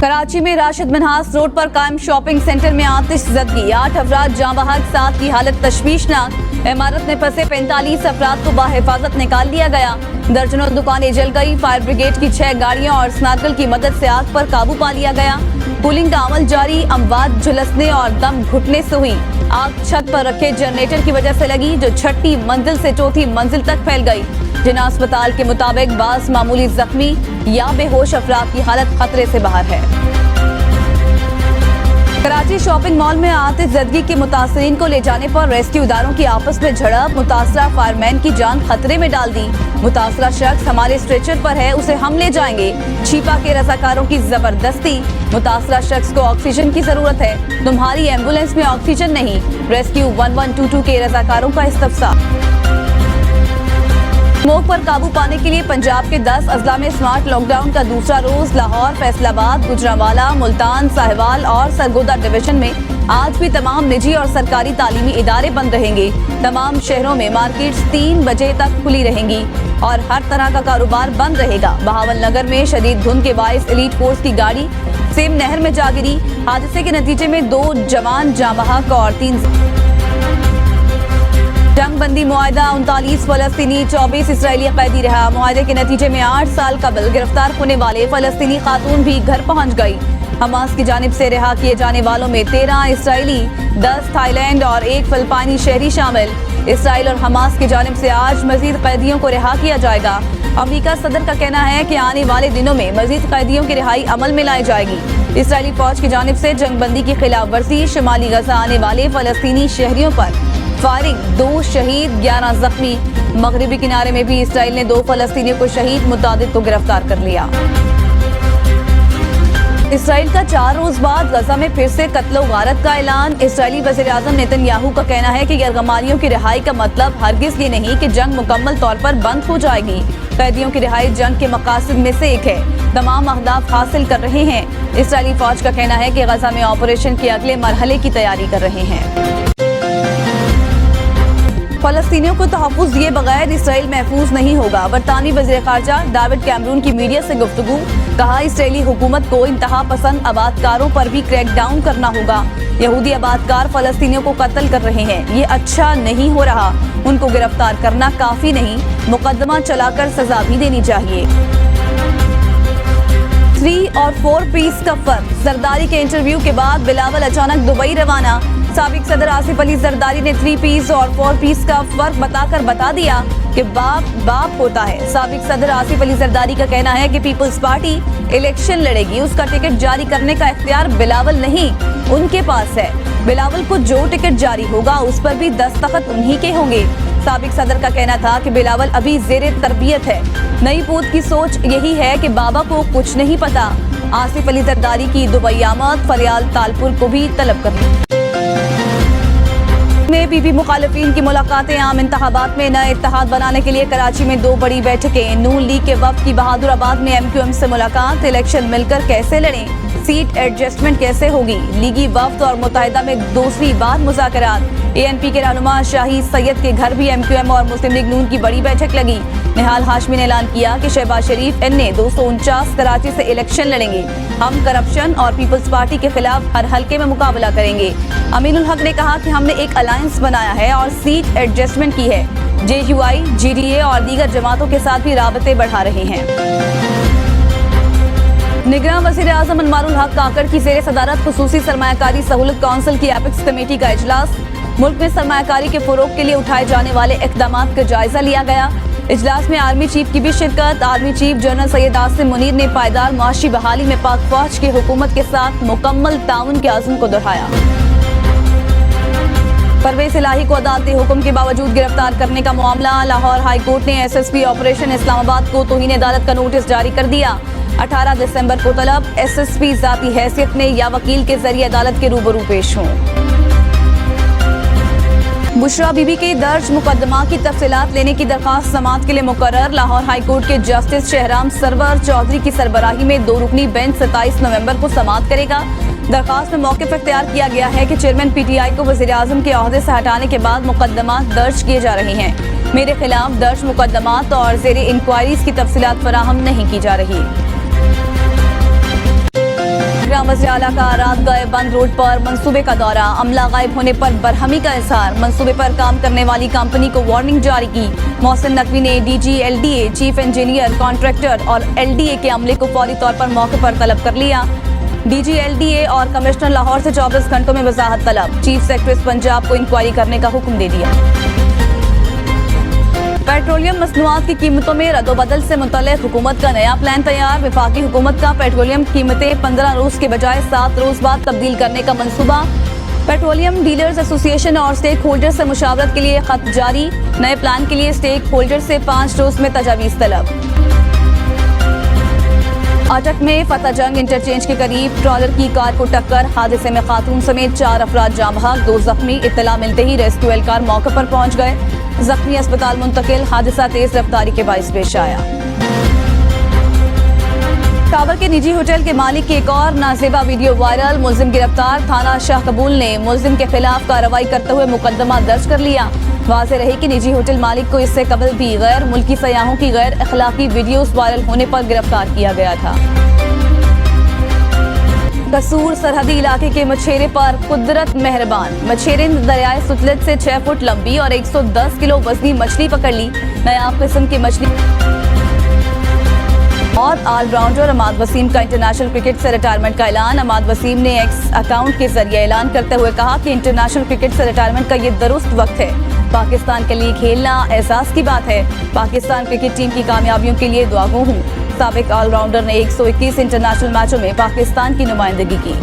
कराची में राशिद मिन्हास रोड पर कायम शॉपिंग सेंटर में आतिशज़दगी, 8 अफराद जाँ बहक, 7 की हालत तशवीशनाक। इमारत में फंसे 45 अफराद को बाहिफाजत निकाल लिया गया। दर्जनों दुकानें जल गई। फायर ब्रिगेड की 6 गाड़ियां और स्नार्कल की मदद से आग पर काबू पा लिया गया। कूलिंग का अमल जारी। अमवात झुलसने और दम घुटने से हुई। आग छत पर रखे जनरेटर की वजह से लगी, जो छठी मंजिल से चौथी मंजिल तक फैल गई। जिना अस्पताल के मुताबिक बास मामूली जख्मी या बेहोश अफराद की हालत खतरे से बाहर है। कराची शॉपिंग मॉल में आतिशज़दगी के मुतासरीन को ले जाने पर रेस्क्यू इदारों की आपस में झड़प, मुतासरा फायरमैन की जान खतरे में डाल दी। मुतासरा शख्स हमारे स्ट्रेचर पर है, उसे हम ले जाएंगे। छिपा के रज़ाकारों की जबरदस्ती। मुतासरा शख्स को ऑक्सीजन की जरूरत है, तुम्हारी एम्बुलेंस में ऑक्सीजन नहीं। रेस्क्यू 1122 के रज़ाकारों का इस्तफसार। स्मोक पर काबू पाने के लिए पंजाब के 10 अजला में स्मार्ट लॉकडाउन का दूसरा रोज। लाहौर, फैसलाबाद, गुजरांवाला, मुल्तान, साहिवाल और सरगोदा डिवीजन में आज भी तमाम निजी और सरकारी तालीमी इदारे बंद रहेंगे। तमाम शहरों में मार्केट्स 3 बजे तक खुली रहेंगी और हर तरह का कारोबार बंद रहेगा। बहावल नगर में शदीद धुंध के बायस एलीट फोर्स की गाड़ी सेम नहर में जा गिरी। हादसे के नतीजे में 2 जवान जाँ बहक और 3 जंगबंदी मुआहदा। 39 फलस्तीनी, 24 इसराइली कैदी रहा। मुआहदे के नतीजे में 8 साल कबल गिरफ्तार होने वाले फलस्तीनी खातून भी घर पहुंच गई। हमास की जानिब से रिहा किए जाने वालों में 13 इसराइली, 10 थाईलैंड और 1 फिलिपाइनी शहरी शामिल। इसराइल और हमास की जानिब से आज मजीद कैदियों को रिहा किया जाएगा। अमेरिका सदर का कहना है कि आने वाले दिनों में मजीद कैदियों की रिहाई अमल में लाई जाएगी। इसराइली फौज की जानिब से जंगबंदी की खिलाफ वर्जी। शुमाली गजा आने वाले फलस्तीनी शहरियों पर फायरिंग, 2 शहीद, 11 जख्मी। मगरिबी किनारे में भी इसराइल ने 2 फलस्तीनियों को शहीद, मुतादिद को गिरफ्तार कर लिया। इसराइल का 4 रोज बाद गजा में फिर से कत्लो गारत का ऐलान। इसराइली वज़ीर-ए-आज़म नेतन्याहू का कहना है कि गैरगमानियों की रिहाई का मतलब हरगिज ये नहीं कि जंग मुकम्मल तौर पर बंद हो जाएगी। कैदियों की रिहाई जंग के मकासद में से एक है। तमाम अहदाफ हासिल कर रहे हैं। इसराइली फौज का कहना है कि गजा में ऑपरेशन के अगले मरहले की तैयारी कर रहे हैं। फलस्तीनियों को तहफ़्फ़ुज़ दिए बगैर इसराइल महफूज नहीं होगा। बरतानवी वज़ीर ख़ारजा डेविड कैमरून की मीडिया से गुफ्तगू। कहा, इसराइली हुकूमत को इंतहा पसंद आबादकारों पर भी क्रैकडाउन करना होगा। यहूदी आबादकार फलस्तीनियों को कत्ल कर रहे हैं, ये अच्छा नहीं हो रहा। उनको गिरफ्तार करना काफी नहीं, मुकदमा चलाकर सजा भी देनी चाहिए। 3 और 4 पीस का फर्क। जरदारी के इंटरव्यू के बाद बिलावल अचानक दुबई रवाना। साबिक सदर आसिफ अली जरदारी ने 3 पीस और 4 पीस का फर्क बताकर बता दिया कि बाप बाप होता है। साबिक सदर आसिफ अली जरदारी का कहना है कि पीपल्स पार्टी इलेक्शन लड़ेगी, उसका टिकट जारी करने का इख्तियार बिलावल नहीं उनके पास है। बिलावल को जो टिकट जारी होगा उस पर भी दस्तखत उन्हीं के होंगे। साबिक सदर का कहना था कि बिलावल अभी ज़ेरे तरबियत है। नई पूत की सोच यही है कि बाबा को कुछ नहीं पता। आसिफ अली जरदारी की दुबई आमद फरियाल तालपुर को भी तलब करनी। पीपी मुखालिफिन की मुलाकातें। आम इंतखाबात में नए इत्तेहाद बनाने के लिए कराची में 2 बड़ी बैठकें। नून लीग के वफ्द की बहादुराबाद में MQM से मुलाकात। इलेक्शन मिलकर कैसे लड़ें, सीट एडजस्टमेंट कैसे होगी। लीगी वफ्द और मुत्तहिदा में दूसरी बार मुज़ाकरात। ANP के रहनुमा शाही सैयद के घर भी MQM और मुस्लिम लीग नून की बड़ी बैठक लगी। निहाल हाशमी ने ऐलान किया कि शहबाज शरीफ NA 249 कराची से इलेक्शन लड़ेंगे। हम करप्शन और पीपल्स पार्टी के खिलाफ हर हल्के में मुकाबला करेंगे। अमीनुल हक ने कहा कि हमने एक अलायंस बनाया है और सीट एडजस्टमेंट की है। JUI, GDA और दीगर जमातों के साथ भी राबते बढ़ा रहे हैं। निगरान वज़ीर-ए-आज़म अनवारुल हक काकड़ की ज़ेरे सदारत खुसूसी सरमायाकारी सहूलत काउंसिल की एपिक्स कमेटी का इजलास। मुल्क में सरमायाकारी के फ़रोग़ के लिए उठाए जाने वाले इक़दामात का जायजा लिया गया। इजलास में आर्मी चीफ की भी शिरकत। Army chief general Syed Asim Munir ने पायदार मुआशी बहाली में पाक फौज की हुकूमत के साथ मुकम्मल ताउन के आज़म को दोहराया। परवेज़ इलाही को अदालती हुक्म के बावजूद गिरफ्तार करने का मामला। लाहौर हाई कोर्ट ने SSP ऑपरेशन इस्लामाबाद को तौहीन अदालत का नोटिस जारी कर दिया। 18 दिसंबर को तलब। SSP ज़ाती हैसियत में या वकील के जरिए अदालत के रूबरू पेश हों। बुशरा बीबी के दर्ज मुकदमा की तफसीलात लेने की दरख्वास्त समाअत के लिए मुकर्रर। लाहौर हाई कोर्ट के जस्टिस शहराम सरवर चौधरी की सरबराही में 2 रुकनी बेंच 27 नवंबर को समाअत करेगा। दरख्वास्त में मौक़िफ़ इख्तियार किया गया है कि चेयरमैन PTI को वज़ीर-ए-आज़म के ओहदे से हटाने के बाद मुकदमा दर्ज किए जा रहे हैं। मेरे खिलाफ दर्ज मुकदमात और ज़ेरे इंक्वायरीज की तफसीलात फराहम नहीं की जा रही। मीरा मस्जिद आला का रात गए बंद रोड पर मंसूबे का दौरा, अमला गायब होने पर बरहमी का इजहार, मंसूबे पर काम करने वाली कंपनी को वार्निंग जारी की। मोहसिन नकवी ने DG LDA, chief engineer, contractor और एलडीए के अमले को फौरी तौर पर मौके पर तलब कर लिया। डीजी एलडीए और कमिश्नर लाहौर से 24 घंटों में वजाहत तलब, चीफ सेक्रेटरी पंजाब को इंक्वायरी करने का हुक्म दे दिया। पेट्रोलियम मसनूआत की कीमतों में रद्दोबदल से मुतल्लिक हुकूमत का नया प्लान तैयार, विफाकी हुकूमत का पेट्रोलियम कीमतें 15 रोज के बजाय 7 रोज बाद तब्दील करने का मंसूबा। पेट्रोलियम डीलर्स एसोसिएशन और स्टेक होल्डर से मुशावरत के लिए खत जारी, नए प्लान के लिए स्टेक होल्डर से 5 रोज में तजावीज तलब। अटक में फतेह जंग इंटरचेंज के करीब ट्रॉलर की कार को टक्कर, हादसे में खातून समेत 4 अफराद जाँ बहक, 2 जख्मी। इत्तला मिलते ही रेस्क्यू एहलकार मौके पर पहुंच गए, जख्मी अस्पताल मुंतकिल। हादसा तेज रफ्तारी के बाइस पेश आया। काबुल के निजी होटल के मालिक की एक और नाजेबा वीडियो वायरल, मुलजिम गिरफ्तार, थाना शाह कबूल ने मुलजिम के खिलाफ कार्रवाई करते हुए मुकदमा दर्ज कर लिया। वाज़ेह रही कि निजी होटल मालिक को इससे कबल भी गैर मुल्की सयाहों की गैर अखलाकी वीडियोस वायरल होने पर गिरफ्तार किया गया था। कसूर सरहदी इलाके के मछेरे पर कुदरत मेहरबान, मछेरे ने दरियाए सुतलज से 6 फुट लंबी और 110 किलो वजनी मछली पकड़ ली। नया किस्म की मछली और ऑलराउंडर अमाद वसीम का इंटरनेशनल क्रिकेट से रिटायरमेंट का ऐलान। अमाद वसीम ने एक्स अकाउंट के जरिए ऐलान करते हुए कहा कि इंटरनेशनल क्रिकेट से रिटायरमेंट का ये दुरुस्त वक्त है। पाकिस्तान के लिए खेलना एहसास की बात है। पाकिस्तान क्रिकेट टीम की कामयाबियों के लिए दुआगो हूँ। साबिक ऑलराउंडर ने 121 इंटरनेशनल मैचों में पाकिस्तान की नुमाइंदगी की।